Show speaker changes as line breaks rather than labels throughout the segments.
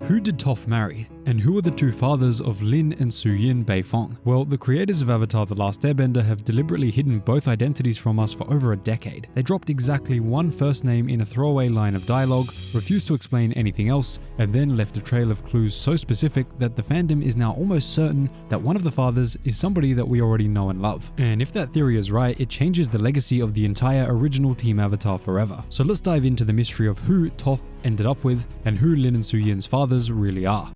Who did Toph marry? And who are the two fathers of Lin and Suyin Beifong? Well, the creators of Avatar: The Last Airbender have deliberately hidden both identities from us for over a decade. They dropped exactly one first name in a throwaway line of dialogue, refused to explain anything else, and then left a trail of clues so specific that the fandom is now almost certain that one of the fathers is somebody that we already know and love. And if that theory is right, it changes the legacy of the entire original Team Avatar forever. So let's dive into the mystery of who Toph ended up with and who Lin and Suyin's fathers really are.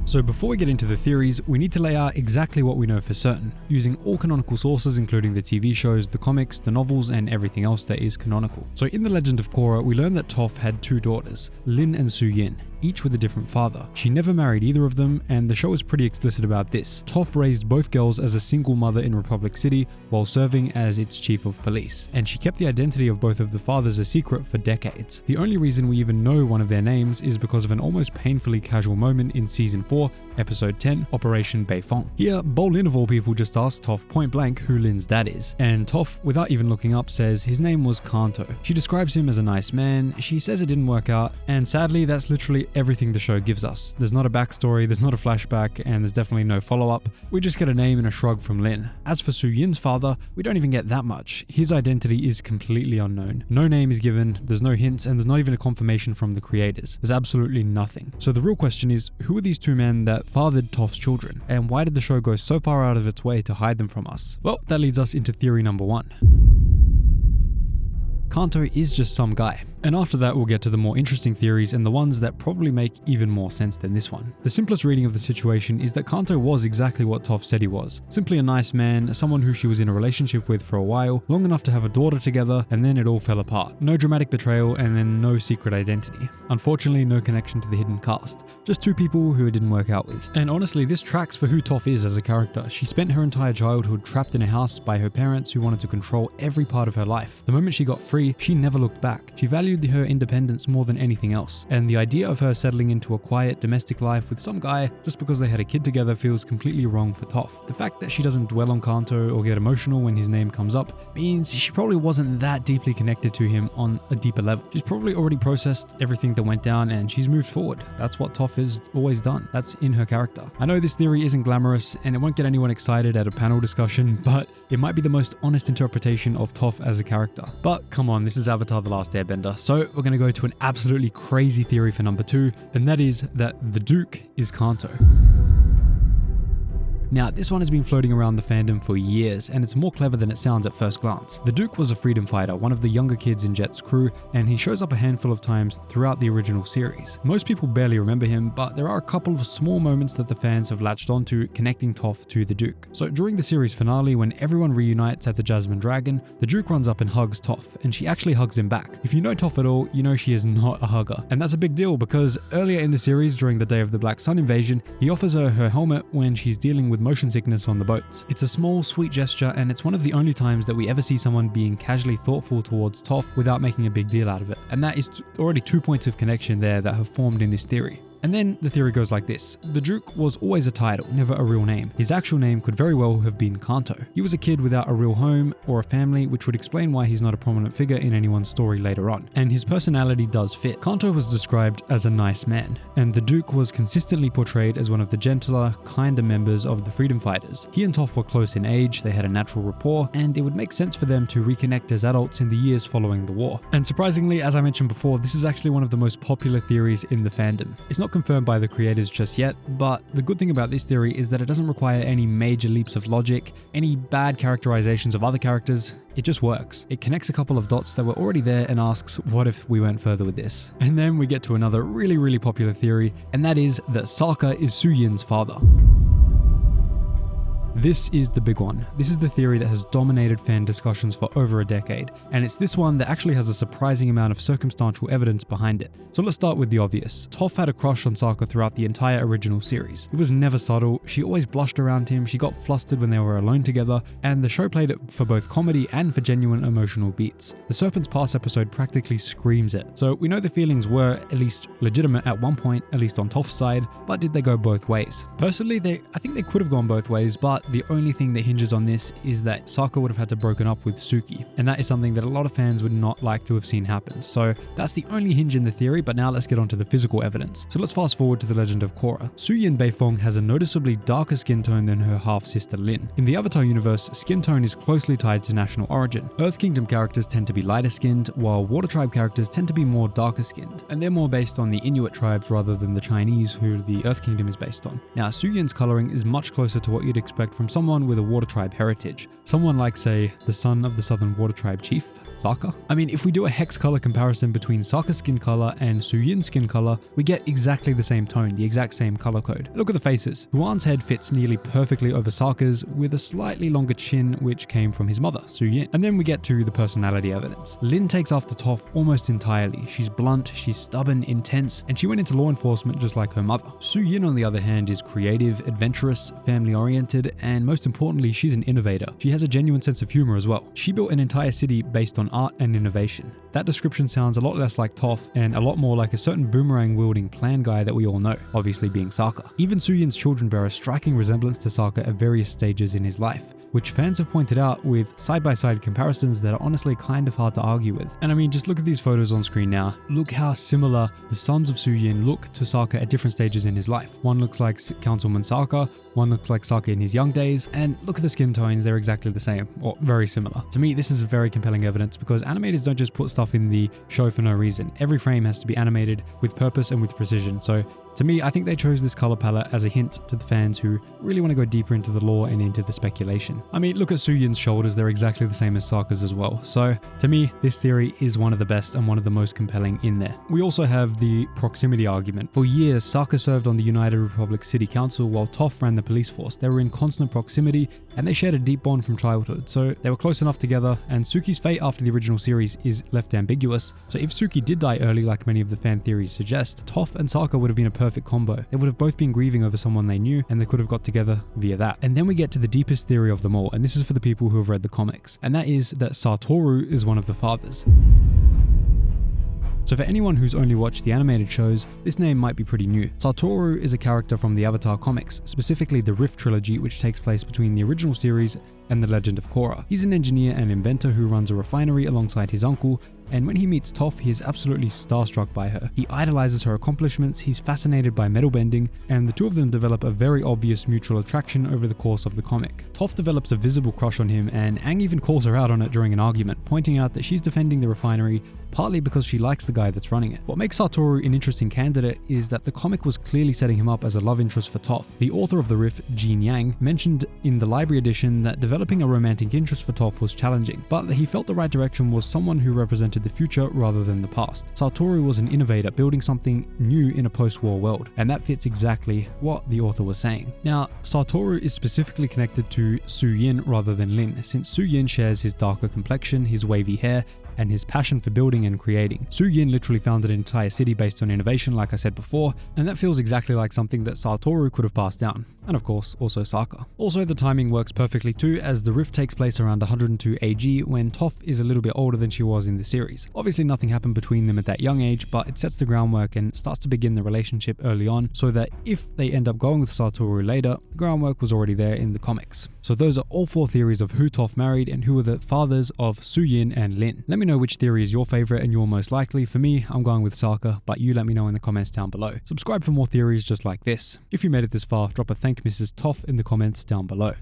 So before we get into the theories, we need to lay out exactly what we know for certain, using all canonical sources including the TV shows, the comics, the novels, and everything else that is canonical. So in the Legend of Korra, we learn that Toph had two daughters, Lin and Suyin, each with a different father. She never married either of them, and the show is pretty explicit about this. Toph raised both girls as a single mother in Republic City while serving as its chief of police, and she kept the identity of both of the fathers a secret for decades. The only reason we even know one of their names is because of an almost painfully casual moment in Season 4, Episode 10, Operation Beifong. Here, Bolin of all people just asks Toph point blank who Lin's dad is, and Toph, without even looking up, says his name was Kanto. She describes him as a nice man, she says it didn't work out, and sadly that's literally everything the show gives us. There's not a backstory, there's not a flashback, and there's definitely no follow-up. We just get a name and a shrug from Lin. As for Suyin's father, we don't even get that much. His identity is completely unknown. No name is given, there's no hints, and there's not even a confirmation from the creators. There's absolutely nothing. So the real question is, who are these two men that fathered Toph's children? And why did the show go so far out of its way to hide them from us? Well, that leads us into theory number 1. Kanto is just some guy. And after that, we'll get to the more interesting theories and the ones that probably make even more sense than this one. The simplest reading of the situation is that Kanto was exactly what Toph said he was. Simply a nice man, someone who she was in a relationship with for a while, long enough to have a daughter together, and then it all fell apart. No dramatic betrayal, and then no secret identity. Unfortunately, no connection to the hidden cast. Just two people who it didn't work out with. And honestly, this tracks for who Toph is as a character. She spent her entire childhood trapped in a house by her parents who wanted to control every part of her life. The moment she got free, she never looked back. She valued her independence more than anything else, and the idea of her settling into a quiet domestic life with some guy just because they had a kid together feels completely wrong for Toph. The fact that she doesn't dwell on Kanto or get emotional when his name comes up means she probably wasn't that deeply connected to him on a deeper level. She's probably already processed everything that went down and she's moved forward. That's what Toph has always done. That's in her character. I know this theory isn't glamorous and it won't get anyone excited at a panel discussion, but it might be the most honest interpretation of Toph as a character. But come on, this is Avatar: The Last Airbender, so we're going to go to an absolutely crazy theory for number 2, and that is that the Duke is Kanto. Now, this one has been floating around the fandom for years, and it's more clever than it sounds at first glance. The Duke was a freedom fighter, one of the younger kids in Jet's crew, and he shows up a handful of times throughout the original series. Most people barely remember him, but there are a couple of small moments that the fans have latched onto connecting Toph to the Duke. So during the series finale, when everyone reunites at the Jasmine Dragon, the Duke runs up and hugs Toph, and she actually hugs him back. If you know Toph at all, you know she is not a hugger. And that's a big deal because earlier in the series, during the Day of the Black Sun invasion, he offers her her helmet when she's dealing with motion sickness on the boats. It's a small, sweet gesture, and it's one of the only times that we ever see someone being casually thoughtful towards Toph without making a big deal out of it. And that is already 2 points of connection there that have formed in this theory. And then the theory goes like this. The Duke was always a title, never a real name. His actual name could very well have been Kanto. He was a kid without a real home or a family, which would explain why he's not a prominent figure in anyone's story later on. And his personality does fit. Kanto was described as a nice man, and the Duke was consistently portrayed as one of the gentler, kinder members of the freedom fighters. He and Toph were close in age, they had a natural rapport, and it would make sense for them to reconnect as adults in the years following the war. And surprisingly, as I mentioned before, this is actually one of the most popular theories in the fandom. It's not confirmed by the creators just yet, but the good thing about this theory is that it doesn't require any major leaps of logic, any bad characterizations of other characters. It just works. It connects a couple of dots that were already there and asks, what if we went further with this? And then we get to another really popular theory, and that is that Sokka is Suyin's father. This is the big one. This is the theory that has dominated fan discussions for over a decade, and it's this one that actually has a surprising amount of circumstantial evidence behind it. So let's start with the obvious. Toph had a crush on Sokka throughout the entire original series. It was never subtle, she always blushed around him, she got flustered when they were alone together, and the show played it for both comedy and for genuine emotional beats. The Serpent's Pass episode practically screams it. So we know the feelings were at least legitimate at one point, at least on Toph's side, but did they go both ways? Personally, I think they could have gone both ways, but But the only thing that hinges on this is that Sokka would have had to broken up with Suki, and that is something that a lot of fans would not like to have seen happen. So that's the only hinge in the theory, but now let's get on to the physical evidence. So let's fast forward to the legend of Korra. Suyin Beifong has a noticeably darker skin tone than her half-sister Lin. In the Avatar universe, skin tone is closely tied to national origin. Earth Kingdom characters tend to be lighter skinned, while Water Tribe characters tend to be more darker skinned, and they're more based on the Inuit tribes rather than the Chinese who the Earth Kingdom is based on. Now, Suyin's coloring is much closer to what you'd expect from someone with a Water Tribe heritage. Someone like, say, the son of the Southern Water Tribe chief, Sokka. I mean, if we do a hex color comparison between Sokka's skin color and Suyin's skin color, we get exactly the same tone, the exact same color code. Look at the faces. Huan's head fits nearly perfectly over Sokka's, with a slightly longer chin which came from his mother, Suyin. And then we get to the personality evidence. Lin takes after Toph almost entirely. She's blunt, she's stubborn, intense, and she went into law enforcement just like her mother. Suyin, on the other hand, is creative, adventurous, family-oriented, and most importantly, she's an innovator. She has a genuine sense of humor as well. She built an entire city based on art and innovation. That description sounds a lot less like Toph and a lot more like a certain boomerang-wielding plan guy that we all know, obviously being Sokka. Even Suyin's children bear a striking resemblance to Sokka at various stages in his life, which fans have pointed out with side-by-side comparisons that are honestly kind of hard to argue with. And I mean, just look at these photos on screen now. Look how similar the sons of Suyin look to Sokka at different stages in his life. One looks like Councilman Sokka, one looks like Sokka in his young days, and look at the skin tones, they're exactly the same, or very similar. To me, this is very compelling evidence because animators don't just put stuff in the show for no reason. Every frame has to be animated with purpose and with precision. So to me, I think they chose this color palette as a hint to the fans who really want to go deeper into the lore and into the speculation. I mean, look at Suyin's shoulders, they're exactly the same as Sokka's as well. So to me, this theory is one of the best and one of the most compelling in there. We also have the proximity argument. For years, Sokka served on the United Republic City Council while Toph ran the police force. They were in constant proximity and they shared a deep bond from childhood, so they were close enough together, and Suki's fate after the original series is left ambiguous. So if Suki did die early like many of the fan theories suggest, Toph and Sokka would have been a perfect combo. They would have both been grieving over someone they knew, and they could have got together via that. And then we get to the deepest theory of them all, and this is for the people who have read the comics, and that is that Satoru is one of the fathers. So for anyone who's only watched the animated shows, this name might be pretty new. Satoru is a character from the Avatar comics, specifically the Rift trilogy, which takes place between the original series and the Legend of Korra. He's an engineer and inventor who runs a refinery alongside his uncle, and when he meets Toph, he is absolutely starstruck by her. He idolizes her accomplishments, he's fascinated by metal bending, and the two of them develop a very obvious mutual attraction over the course of the comic. Toph develops a visible crush on him, and Aang even calls her out on it during an argument, pointing out that she's defending the refinery partly because she likes the guy that's running it. What makes Satoru an interesting candidate is that the comic was clearly setting him up as a love interest for Toph. The author of the Rift, Jean Yang, mentioned in the library edition that developing a romantic interest for Toph was challenging, but that he felt the right direction was someone who represented the future rather than the past. Satoru was an innovator building something new in a post-war world, and that fits exactly what the author was saying. Now, Satoru is specifically connected to Suyin rather than Lin, since Suyin shares his darker complexion, his wavy hair, and his passion for building and creating. Suyin literally founded an entire city based on innovation, like I said before, and that feels exactly like something that Satoru could have passed down. And of course, also Sokka. Also, the timing works perfectly too, as the rift takes place around 102 AG when Toph is a little bit older than she was in the series. Obviously, nothing happened between them at that young age, but it sets the groundwork and starts to begin the relationship early on, so that if they end up going with Satoru later, the groundwork was already there in the comics. So those are all 4 theories of who Toph married and who are the fathers of Suyin and Lin. Let me know which theory is your favorite and your most likely. For me, I'm going with Sokka, but you let me know in the comments down below. Subscribe for more theories just like this. If you made it this far, drop a thank Mrs. Toph in the comments down below.